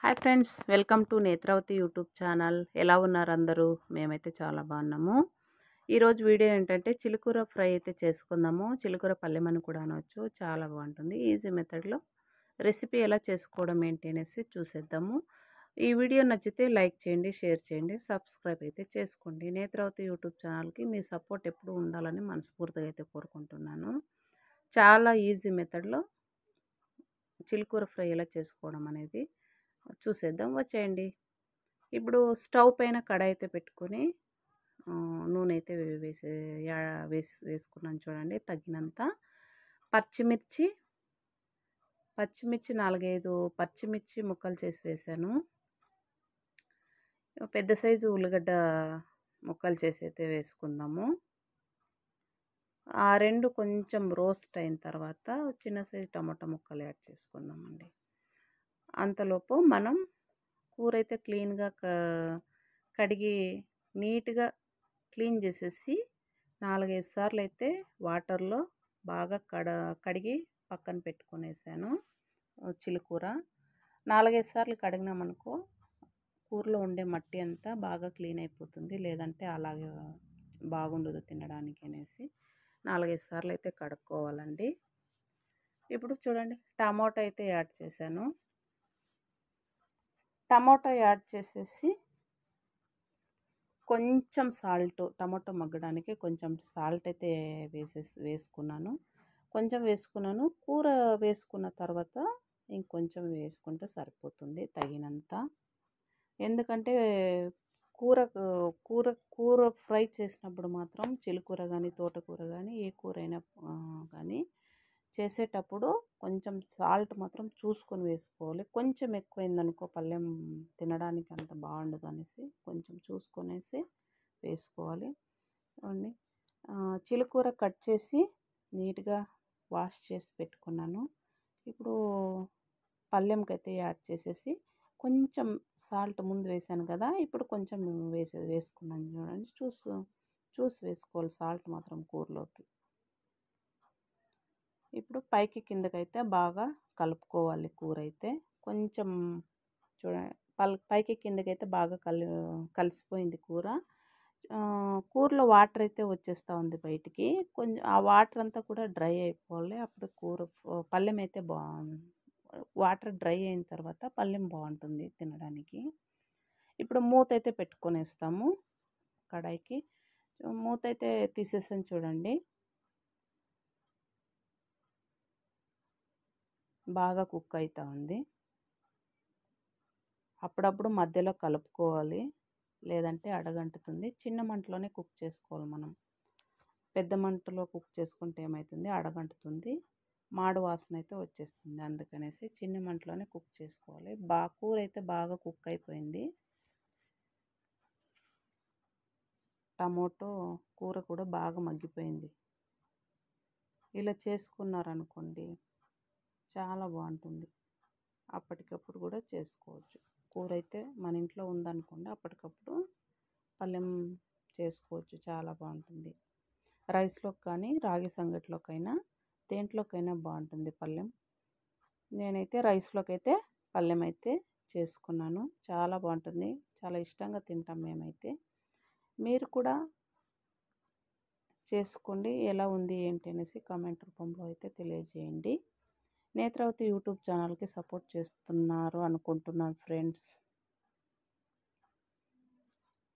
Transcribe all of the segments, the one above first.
Hi friends, welcome to Netravati YouTube channel. ఎలా ఉన్నారు అందరూ? మేమైతే చాలా బాగున్నాము. ఈరోజు వీడియో ఏంటంటే చిలుకూర ఫ్రై అయితే చేసుకుందాము. చిలుకూర పల్లెం అని కూడా అనవచ్చు. చాలా బాగుంటుంది. ఈజీ మెథడ్లో రెసిపీ ఎలా చేసుకోవడం ఏంటి అనేసి చూసేద్దాము. ఈ వీడియో నచ్చితే లైక్ చేయండి, షేర్ చేయండి, సబ్స్క్రైబ్ అయితే చేసుకోండి. నేత్రావతి యూట్యూబ్ ఛానల్కి మీ సపోర్ట్ ఎప్పుడు ఉండాలని మనస్ఫూర్తిగా అయితే కోరుకుంటున్నాను. చాలా ఈజీ మెథడ్లో చిలుకూర ఫ్రై ఎలా చేసుకోవడం అనేది చూసేద్దాం, వచ్చేయండి. ఇప్పుడు స్టవ్ పైన కడాయి అయితే పెట్టుకొని నూనె అయితే వేసుకున్నాను చూడండి. తగినంత పచ్చిమిర్చి 4-5 పచ్చిమిర్చి ముక్కలు చేసి వేసాను. పెద్ద సైజు ఉల్లిగడ్డ ముక్కలు చేసి అయితే వేసుకుందాము. ఆ రెండు కొంచెం రోస్ట్ అయిన తర్వాత చిన్న సైజు టమాటా ముక్కలు యాడ్ చేసుకుందామండి. అంతలోపు మనం కూర అయితే క్లీన్గా కడిగి నీట్గా క్లీన్ చేసేసి 4-5 సార్లు అయితే వాటర్లో బాగా కడిగి పక్కన పెట్టుకునేసాను. చిలుకూర 4-5 సార్లు కడిగినామనుకో కూరలో ఉండే మట్టి అంతా బాగా క్లీన్ అయిపోతుంది. లేదంటే అలాగే బాగుండదు తినడానికి అనేసి 4-5 సార్లు అయితే కడుక్కోవాలండి. ఇప్పుడు చూడండి, టమాటా అయితే యాడ్ చేశాను. టమాటా యాడ్ చేసేసి కొంచెం సాల్ట్, టమాటో మగ్గడానికి కొంచెం సాల్ట్ అయితే వేసుకున్నాను. కొంచెం వేసుకున్నాను. కూర వేసుకున్న తర్వాత ఇంకొంచెం వేసుకుంటే సరిపోతుంది తగినంత. ఎందుకంటే కూర కూర కూర ఫ్రై చేసినప్పుడు మాత్రం చిలుకూర కానీ తోటకూర కానీ ఏ కూర అయినా కానీ చేసేటప్పుడు కొంచెం సాల్ట్ మాత్రం చూసుకొని వేసుకోవాలి. కొంచెం ఎక్కువైందనుకో పళ్ళెం తినడానికి అంత బాగుండదు అనేసి కొంచెం చూసుకొనేసి వేసుకోవాలి. అండి, చిలుకూర కట్ చేసి నీట్గా వాష్ చేసి పెట్టుకున్నాను. ఇప్పుడు పళ్ళెంకైతే యాడ్ చేసేసి కొంచెం సాల్ట్ ముందు వేసాను కదా, ఇప్పుడు కొంచెం వేసుకున్నాను చూడండి. చూసి వేసుకోవాలి సాల్ట్ మాత్రం కూరలోకి. ఇప్పుడు పైకి కిందకైతే బాగా కలుపుకోవాలి. కూర అయితే కొంచెం చూడండి, పైకి కిందకైతే బాగా కలిసిపోయింది కూర. కూరలో వాటర్ అయితే వచ్చేస్తూ ఉంది బయటికి. కొంచెం ఆ వాటర్ అంతా కూడా డ్రై అయిపోవాలి. అప్పుడు కూర పళ్ళెం అయితే వాటర్ డ్రై అయిన తర్వాత పళ్ళెం బాగుంటుంది తినడానికి. ఇప్పుడు మూత అయితే పెట్టుకొనేస్తాము కడాయికి. మూత అయితే తీసేసాను చూడండి. బాగా కుక్ అవుతూ ఉంది. అప్పుడప్పుడు మధ్యలో కలుపుకోవాలి, లేదంటే అడగంటుతుంది. చిన్న మంటలోనే కుక్ చేసుకోవాలి మనం. పెద్ద మంటలో కుక్ చేసుకుంటే ఏమవుతుంది, అడగంటుతుంది, మాడు వాసన అయితే వచ్చేస్తుంది. అందుకనేసి చిన్న మంటలోనే కుక్ చేసుకోవాలి. కూర అయితే బాగా కుక్ అయిపోయింది. టమోటో కూర కూడా బాగా మగ్గిపోయింది. ఇలా చేసుకున్నారనుకోండి చాలా బాగుంటుంది. అప్పటికప్పుడు కూడా చేసుకోవచ్చు. కూర అయితే మన ఇంట్లో ఉందనుకోండి, అప్పటికప్పుడు పళ్ళెం చేసుకోవచ్చు. చాలా బాగుంటుంది. రైస్లోకి కానీ రాగి సంగటిలోకైనా దేంట్లోకైనా బాగుంటుంది పళ్ళెం. నేనైతే రైస్లోకి అయితే పళ్ళెం అయితే చేసుకున్నాను. చాలా బాగుంటుంది. చాలా ఇష్టంగా తింటాం మేమైతే. మీరు కూడా చేసుకోండి. ఎలా ఉంది ఏంటి అనేసి కామెంట్ రూపంలో అయితే తెలియజేయండి. నేత్రావతి యూట్యూబ్ ఛానల్కి సపోర్ట్ చేస్తున్నారు అనుకుంటున్నాను ఫ్రెండ్స్.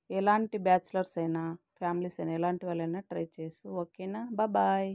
ఎలాంటి బ్యాచిలర్స్ అయినా ఫ్యామిలీస్ అయినా ఎలాంటి వాళ్ళైనా ట్రై చేసి ఓకేనా. బాయ్.